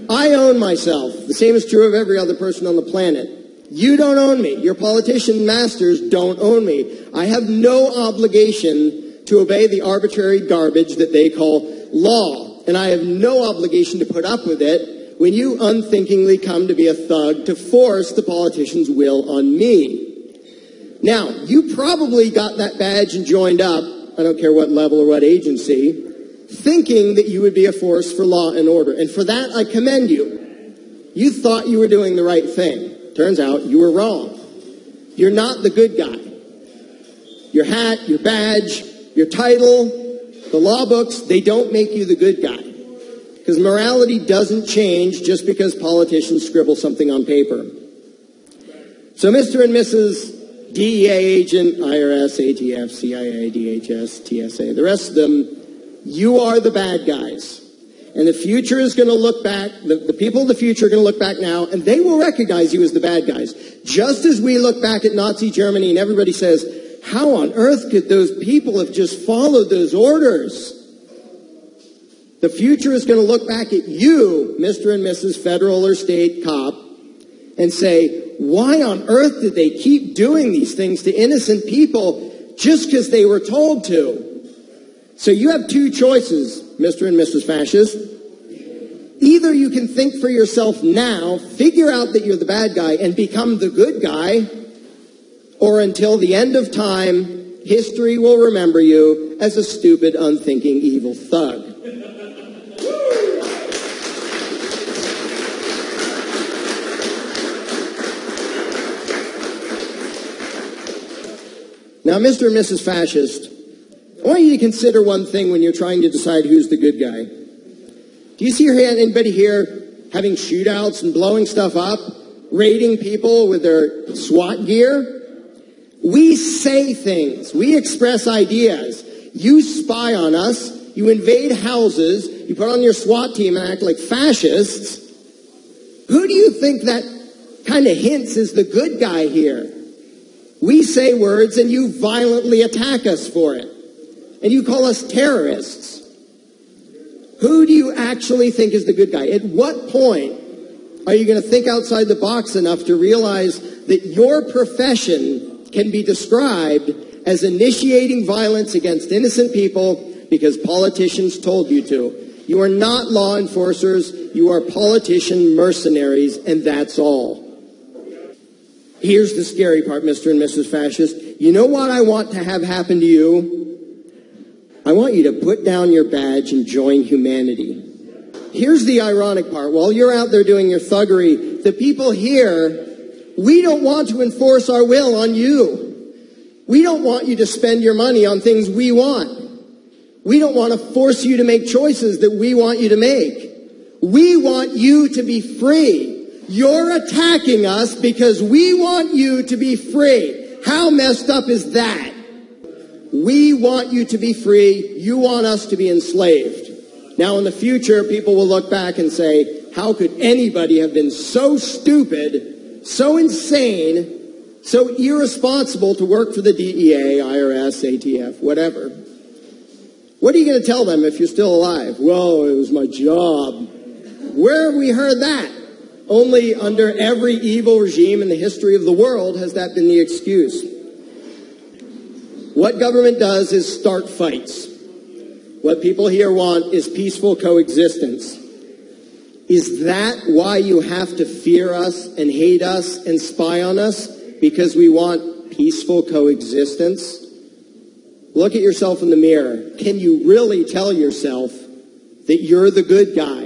I own myself. The same is true of every other person on the planet. You don't own me. Your politician masters don't own me. I have no obligation to obey the arbitrary garbage that they call law. And I have no obligation to put up with it when you unthinkingly come to be a thug to force the politician's will on me. Now, you probably got that badge and joined up, I don't care what level or what agency, thinking that you would be a force for law and order. And for that, I commend you. You thought you were doing the right thing. Turns out you were wrong. You're not the good guy. Your hat, your badge, your title, the law books, they don't make you the good guy. Because morality doesn't change just because politicians scribble something on paper. So Mr. and Mrs. DEA agent, IRS, ATF, CIA, DHS, TSA, the rest of them, you are the bad guys. And the future is going to look back, the people of the future are going to look back now, and they will recognize you as the bad guys. Just as we look back at Nazi Germany and everybody says, how on earth could those people have just followed those orders? The future is going to look back at you, Mr. and Mrs. Federal or State cop, and say, why on earth did they keep doing these things to innocent people just because they were told to? So you have two choices, Mr. and Mrs. Fascist. Either you can think for yourself now, figure out that you're the bad guy, and become the good guy, or until the end of time, history will remember you as a stupid, unthinking, evil thug. Now, Mr. and Mrs. Fascist, I want you to consider one thing when you're trying to decide who's the good guy. Do you see anybody here having shootouts and blowing stuff up, raiding people with their SWAT gear? We say things. We express ideas. You spy on us. You invade houses. You put on your SWAT team and act like fascists. Who do you think that kind of hints is the good guy here? We say words and you violently attack us for it. And you call us terrorists. Who do you actually think is the good guy? At what point are you going to think outside the box enough to realize that your profession can be described as initiating violence against innocent people because politicians told you to? You are not law enforcers. You are politician mercenaries, and that's all. Here's the scary part, Mr. and Mrs. Fascist. You know what I want to have happen to you? I want you to put down your badge and join humanity. Here's the ironic part. While you're out there doing your thuggery, the people here, we don't want to enforce our will on you. We don't want you to spend your money on things we want. We don't want to force you to make choices that we want you to make. We want you to be free. You're attacking us because we want you to be free. How messed up is that? We want you to be free. You want us to be enslaved. Now, in the future, people will look back and say, how could anybody have been so stupid, so insane, so irresponsible to work for the DEA, IRS, ATF, whatever? What are you going to tell them if you're still alive? Well, it was my job. Where have we heard that? Only under every evil regime in the history of the world has that been the excuse. What government does is start fights. What people here want is peaceful coexistence. Is that why you have to fear us and hate us and spy on us? Because we want peaceful coexistence? Look at yourself in the mirror. Can you really tell yourself that you're the good guy?